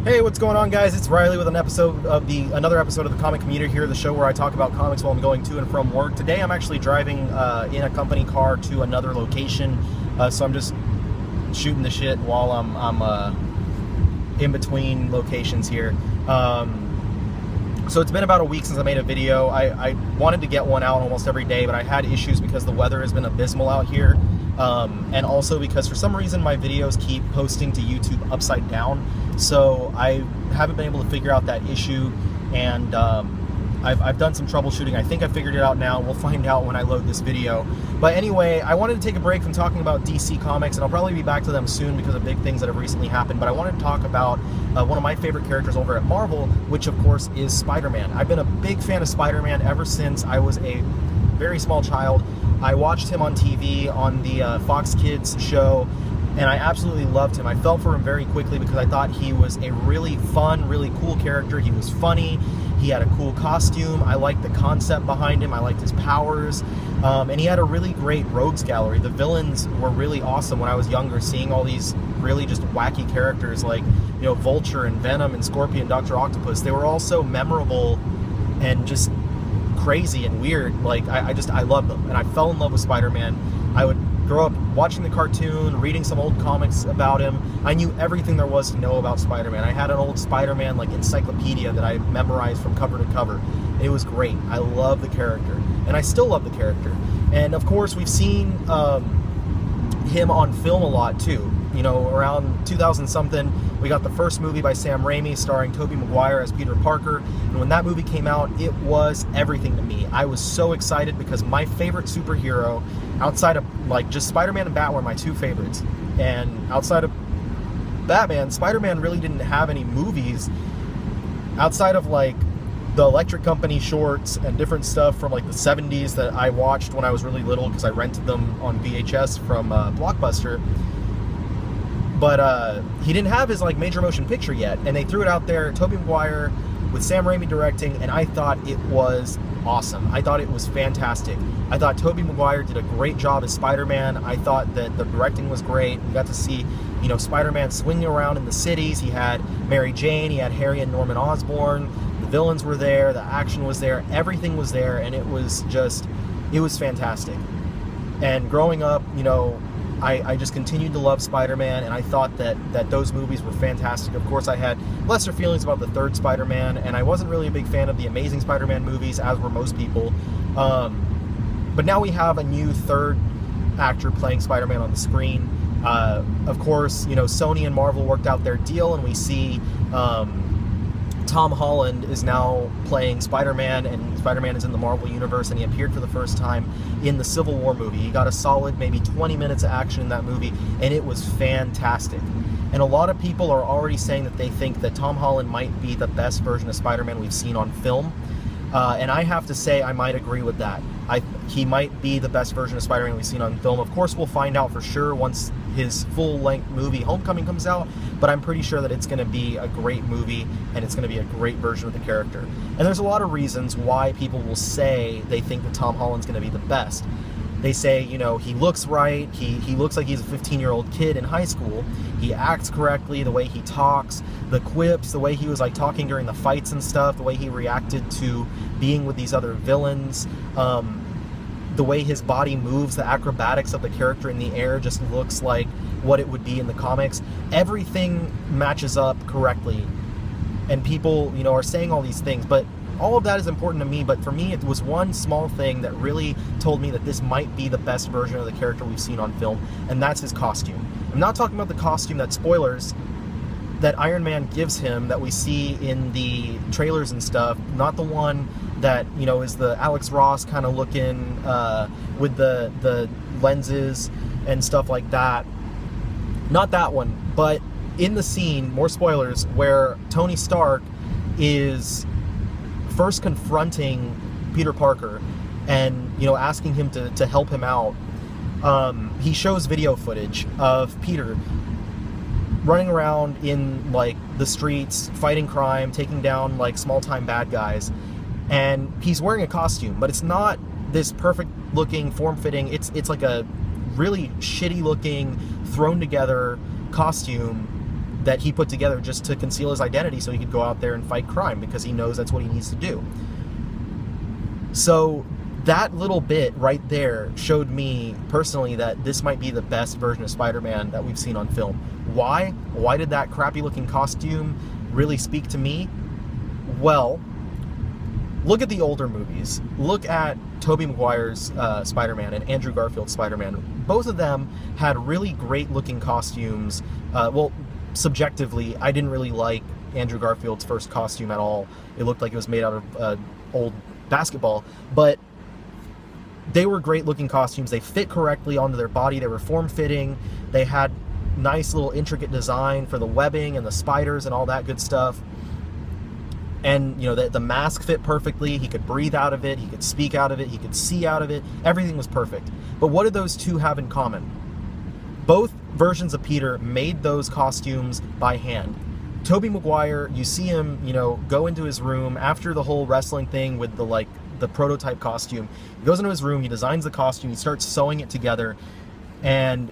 Hey, what's going on, guys? It's Riley with another episode of the Comic Commuter here, the show where I talk about comics while I'm going to and from work. Today, I'm actually driving in a company car to another location, so I'm just shooting the shit while I'm in between locations here. So it's been about a week since I made a video. I wanted to get one out almost every day, but I had issues because the weather has been abysmal out here. And also because for some reason my videos keep posting to YouTube upside down, so I haven't been able to figure out that issue, and I've done some troubleshooting. I think I figured it out now. We'll find out when I load this video. But anyway, I wanted to take a break from talking about DC Comics, and I'll probably be back to them soon because of big things that have recently happened, but I wanted to talk about one of my favorite characters over at Marvel, which of course is Spider-Man. I've been a big fan of Spider-Man ever since I was a very small child. I watched him on TV on the Fox Kids show, and I absolutely loved him. I fell for him very quickly because I thought he was a really fun, really cool character. He was funny. He had a cool costume. I liked the concept behind him. I liked his powers. And he had a really great rogues gallery. The villains were really awesome when I was younger, seeing all these really just wacky characters like, you know, Vulture and Venom and Scorpion, Dr. Octopus. They were all so memorable and just crazy and weird. Like, I loved them, and I fell in love with Spider-Man. I would grow up watching the cartoon, reading some old comics about him. I knew everything there was to know about Spider-Man. I had an old Spider-Man like encyclopedia that I memorized from cover to cover. It was great. I love the character, and I still love the character. And of course, we've seen him on film a lot too. You know, around 2000-something, we got the first movie by Sam Raimi starring Tobey Maguire as Peter Parker, and when that movie came out, it was everything to me. I was so excited because my favorite superhero, outside of like just Spider-Man and Batman, were my two favorites, and outside of Batman, Spider-Man really didn't have any movies outside of like the Electric Company shorts and different stuff from like the 70s that I watched when I was really little because I rented them on VHS from Blockbuster. But he didn't have his like major motion picture yet, and they threw it out there, Tobey Maguire with Sam Raimi directing, and I thought it was awesome. I thought it was fantastic. I thought Tobey Maguire did a great job as Spider-Man. I thought that the directing was great. We got to see, you know, Spider-Man swinging around in the cities. He had Mary Jane, he had Harry and Norman Osborn. The villains were there, the action was there, everything was there, and it was fantastic. And growing up, you know, I just continued to love Spider-Man, and I thought that those movies were fantastic. Of course, I had lesser feelings about the third Spider-Man, and I wasn't really a big fan of the Amazing Spider-Man movies, as were most people. But now we have a new third actor playing Spider-Man on the screen. Of course, you know, Sony and Marvel worked out their deal, and we see Tom Holland is now playing Spider-Man, and Spider-Man is in the Marvel Universe, and he appeared for the first time in the Civil War movie. He got a solid maybe 20 minutes of action in that movie, and it was fantastic. And a lot of people are already saying that they think that Tom Holland might be the best version of Spider-Man we've seen on film. And I have to say I might agree with that. He might be the best version of Spider-Man we've seen on film. Of course, we'll find out for sure once his full-length movie, Homecoming, comes out, but I'm pretty sure that it's going to be a great movie, and it's going to be a great version of the character. And there's a lot of reasons why people will say they think that Tom Holland's going to be the best. They say, you know, he looks right, he looks like he's a 15-year-old kid in high school, he acts correctly, the way he talks, the quips, the way he was like talking during the fights and stuff, the way he reacted to being with these other villains, the way his body moves, the acrobatics of the character in the air just looks like what it would be in the comics. Everything matches up correctly, and people, you know, are saying all these things, but all of that is important to me. But for me, it was one small thing that really told me that this might be the best version of the character we've seen on film, and that's his costume. I'm not talking about the costume that, spoilers, that Iron Man gives him that we see in the trailers and stuff, not the one that, you know, is the Alex Ross kind of looking with the lenses and stuff like that. Not that one, but in the scene, more spoilers, where Tony Stark is first confronting Peter Parker and, you know, asking him to help him out. He shows video footage of Peter running around in like the streets, fighting crime, taking down like small-time bad guys, and he's wearing a costume, but it's not this perfect looking, form-fitting. It's like a really shitty looking, thrown together costume that he put together just to conceal his identity so he could go out there and fight crime, because he knows that's what he needs to do. So that little bit right there showed me personally that this might be the best version of Spider-Man that we've seen on film. Why? Why did that crappy looking costume really speak to me? Well, look at the older movies. Look at Tobey Maguire's Spider-Man and Andrew Garfield's Spider-Man. Both of them had really great looking costumes. Well, subjectively, I didn't really like Andrew Garfield's first costume at all. It looked like it was made out of old basketball, but they were great looking costumes. They fit correctly onto their body. They were form-fitting. They had nice little intricate design for the webbing and the spiders and all that good stuff. And, you know, the mask fit perfectly. He could breathe out of it. He could speak out of it. He could see out of it. Everything was perfect. But what did those two have in common? Both versions of Peter made those costumes by hand. Tobey Maguire, you see him, you know, go into his room after the whole wrestling thing with the prototype costume. He goes into his room, he designs the costume, he starts sewing it together, and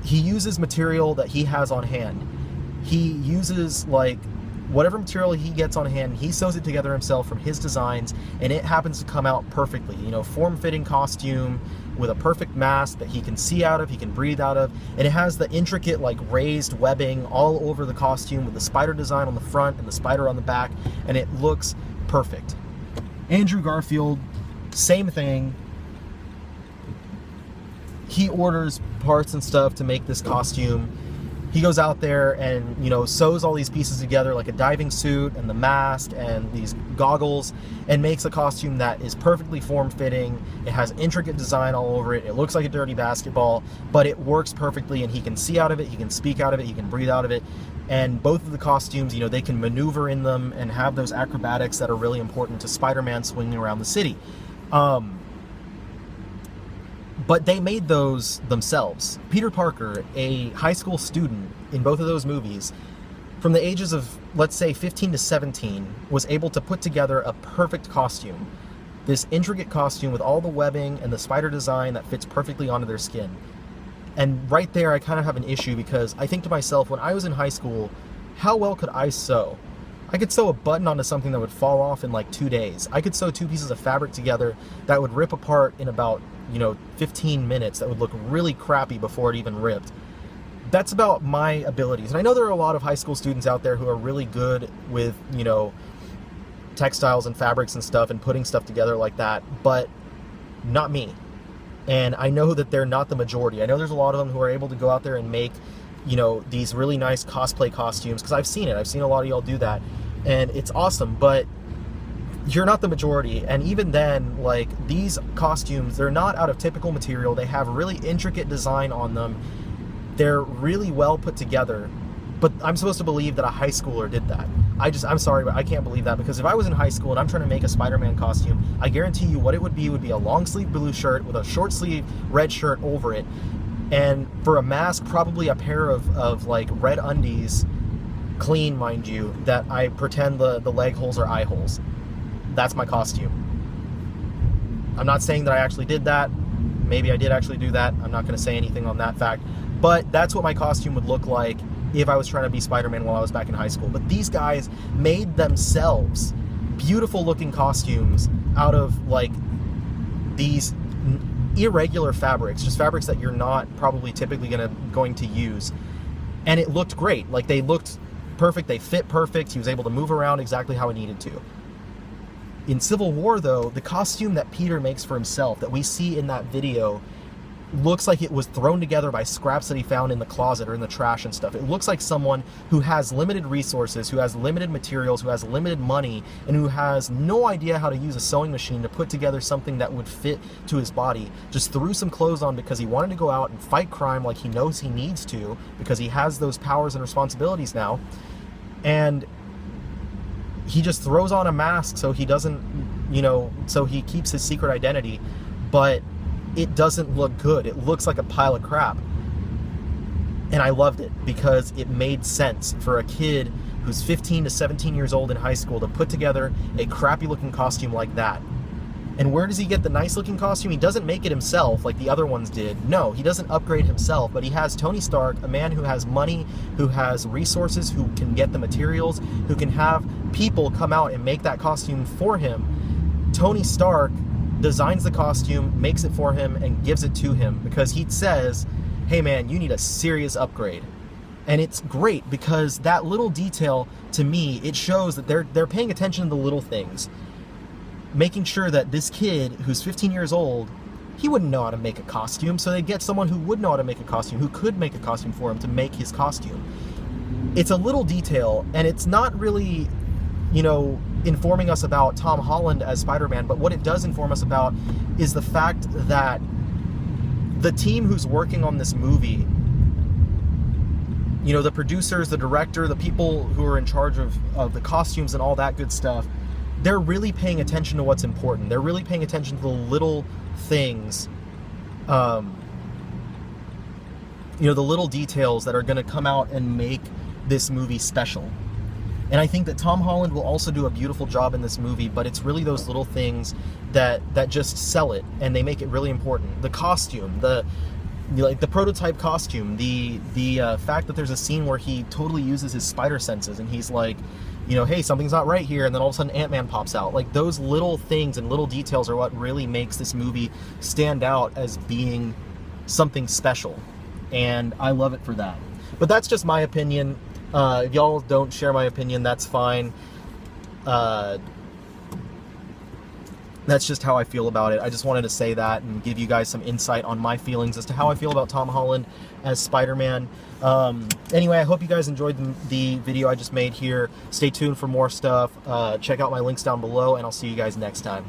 he uses material that he has on hand. He uses, like, whatever material he gets on hand, he sews it together himself from his designs, and it happens to come out perfectly. You know, form-fitting costume with a perfect mask that he can see out of, he can breathe out of, and it has the intricate, like, raised webbing all over the costume with the spider design on the front and the spider on the back, and it looks perfect. Andrew Garfield, same thing. He orders parts and stuff to make this costume. He goes out there and, you know, sews all these pieces together like a diving suit and the mask and these goggles, and makes a costume that is perfectly form-fitting. It has intricate design all over it. It looks like a dirty basketball, but it works perfectly, and he can see out of it, he can speak out of it, he can breathe out of it. And both of the costumes, you know, they can maneuver in them and have those acrobatics that are really important to Spider-Man swinging around the city. But they made those themselves. Peter Parker, a high school student in both of those movies, from the ages of, let's say, 15 to 17, was able to put together a perfect costume. This intricate costume with all the webbing and the spider design that fits perfectly onto their skin. And right there, I kind of have an issue, because I think to myself, when I was in high school, how well could I sew? I could sew a button onto something that would fall off in like 2 days. I could sew two pieces of fabric together that would rip apart in about, 15 minutes, that would look really crappy before it even ripped. That's about my abilities. And I know there are a lot of high school students out there who are really good with, textiles and fabrics and stuff and putting stuff together like that, but not me. And I know that they're not the majority. I know there's a lot of them who are able to go out there and make, these really nice cosplay costumes, because I've seen it. I've seen a lot of y'all do that, and it's awesome, but you're not the majority. And even then, like, these costumes, they're not out of typical material. They have really intricate design on them. They're really well put together, but I'm supposed to believe that a high schooler did that. I'm sorry, but I can't believe that, because if I was in high school and I'm trying to make a Spider-Man costume, I guarantee you what it would be a long sleeve blue shirt with a short sleeve red shirt over it, and for a mask, probably a pair of like red undies, clean, mind you, that I pretend the leg holes are eye holes. That's my costume. I'm not saying that I actually did that. Maybe I did actually do that. I'm not going to say anything on that fact. But that's what my costume would look like if I was trying to be Spider-Man while I was back in high school. But these guys made themselves beautiful looking costumes out of like these irregular fabrics, just fabrics that you're not probably typically going to use. And it looked great. Like, they looked perfect. They fit perfect. He was able to move around exactly how he needed to. In Civil War, though, the costume that Peter makes for himself that we see in that video looks like it was thrown together by scraps that he found in the closet or in the trash and stuff. It looks like someone who has limited resources, who has limited materials, who has limited money, and who has no idea how to use a sewing machine to put together something that would fit to his body. Just threw some clothes on because he wanted to go out and fight crime like he knows he needs to, because he has those powers and responsibilities now. And he just throws on a mask so he doesn't, so he keeps his secret identity, but it doesn't look good. It looks like a pile of crap. And I loved it, because it made sense for a kid who's 15 to 17 years old in high school to put together a crappy looking costume like that. And where does he get the nice looking costume? He doesn't make it himself like the other ones did. No, he doesn't upgrade himself, but he has Tony Stark, a man who has money, who has resources, who can get the materials, who can have people come out and make that costume for him. Tony Stark designs the costume, makes it for him, and gives it to him because he says, hey man, you need a serious upgrade. And it's great because that little detail, to me, it shows that they're paying attention to the little things. Making sure that this kid, who's 15 years old, he wouldn't know how to make a costume, so they get someone who would know how to make a costume, who could make a costume for him to make his costume. It's a little detail, and it's not really, you know, informing us about Tom Holland as Spider-Man, but what it does inform us about is the fact that the team who's working on this movie, you know, the producers, the director, the people who are in charge of the costumes and all that good stuff, they're really paying attention to what's important. They're really paying attention to the little things, you know, the little details that are going to come out and make this movie special. And I think that Tom Holland will also do a beautiful job in this movie, but it's really those little things that just sell it, and they make it really important. The costume, the prototype costume, the fact that there's a scene where he totally uses his spider senses, and he's like, you know, hey, something's not right here, and then all of a sudden Ant-Man pops out. Like, those little things and little details are what really makes this movie stand out as being something special, and I love it for that. But that's just my opinion. If y'all don't share my opinion, that's fine. That's just how I feel about it. I just wanted to say that and give you guys some insight on my feelings as to how I feel about Tom Holland as Spider-Man. Anyway, I hope you guys enjoyed the video I just made here. Stay tuned for more stuff. Check out my links down below, and I'll see you guys next time.